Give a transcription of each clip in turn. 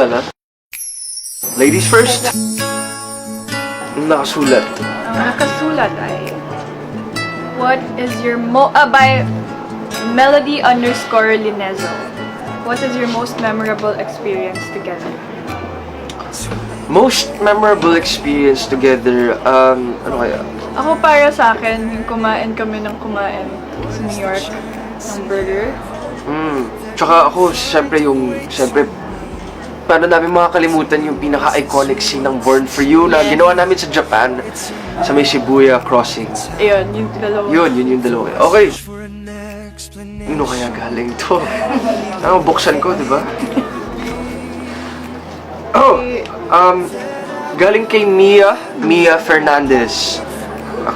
wala na. Ladies first. Nakasulat. Nakasulat ay... What is your by Melody_Linezo. What is your most memorable experience together? Most memorable experience together, ano kaya? Ako para sa akin, yung kumain kami ng kumain sa New York ng burger. Tsaka ako, syempre, paano namin makakalimutan yung pinaka-iconic scene ng Born For You na ginawa namin sa Japan, sa may Shibuya crossing. Ayun, yung dalawa. Yun yung dalawa. Okay. Ano kaya galing to? Buksan ko, di ba? Galing kay Mia Fernandez.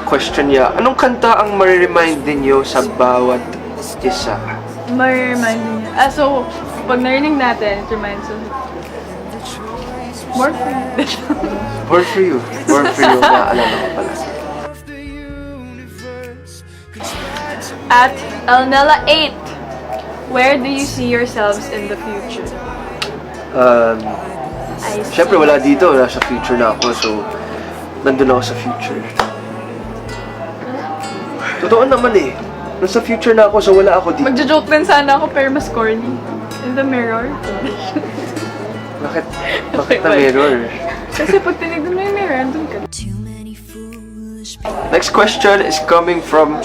Question niya, anong kanta ang mariremind ninyo sa bawat isa? Mariremind niya. So, pag narinig natin, it reminds us. Born For You. Born For You. Born For You. Naalala ko pala. At Elnella8, where do you see yourselves in the future? Siyempre wala dito. Nasa future na ako. So, nandun ako sa future. Totoo naman eh. Nasa future na ako, so wala ako dito. Magjo-joke din sana ako, pero mas corny. In the mirror. Bakit na mirror? Kasi pag tinignan mo yung mirror, andun ka. Next question is coming from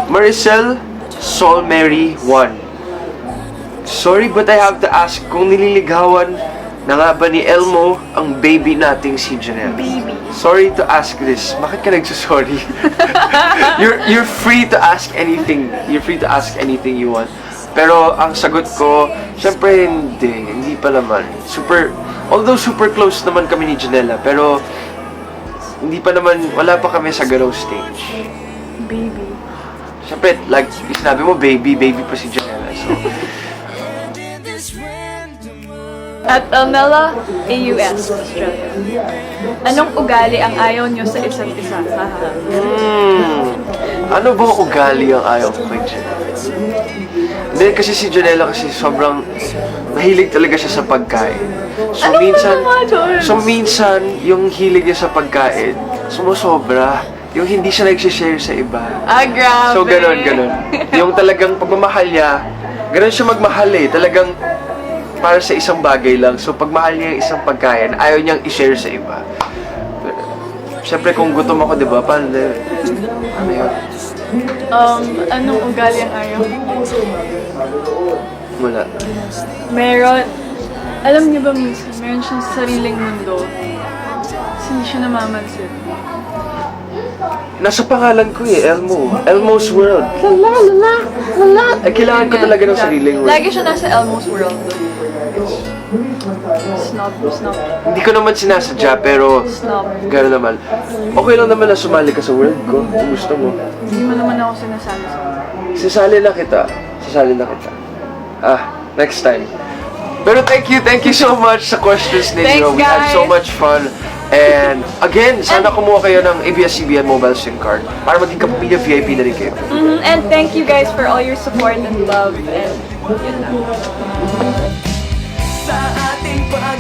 Maricel Solmary 1. Sorry, but I have to ask, kung nililigawan na nga ba ni Elmo ang baby nating si Janelle? Baby. Sorry to ask this. Bakit ka nagsasorry? You're free to ask anything. You're free to ask anything you want. Pero ang sagot ko, syempre hindi pa naman. Although super close naman kami ni Janella, pero hindi pa naman, wala pa kami sa galaw stage. Baby. Syempre, like, sinabi mo, baby pa si Janella. So, At Elnella AUS, Australia. Anong ugali ang ayaw nyo sa isa't isa? Ano bang ugali ang ayaw ko kay Janella? Hindi, kasi si Janella kasi sobrang mahilig talaga siya sa pagkain. So minsan, yung hilig niya sa pagkain, sumusobra. Yung hindi siya nag-share sa iba. Grabe! So, ganun. Yung talagang pagmamahal niya, ganun siya magmahal eh. Talagang para sa isang bagay lang. So, pag mahal niya yung isang pagkain, ayaw niyang i-share sa iba. Siyempre, kung gutom ako, di ba? Paano yun? Anong ugali ang ayaw? Wala. Meron, alam niyo ba minsan, meron siyang sariling mundo. Hindi siya namamansin. Nasa pangalan ko eh, Elmo. Elmo's World. Lala. Kailangan ko talaga ng sariling world. Lagi siya nasa Elmo's World. Snob. Hindi ko naman sinasadya, pero Snob. gano'n naman. Okay lang naman na sumali ka sa world ko, kung gusto mo. Hindi mo naman ako sinasali sa Sasali na kita. Next time. Pero thank you so much sa questions ninyo. Thanks, We had so guys. much fun. And again, sana kumuha kayo ng ABS-CBN mobile SIM card para maging Kapamilya VIP na rin kayo. And thank you guys for all your support and love. And yun lang. Sa ating pag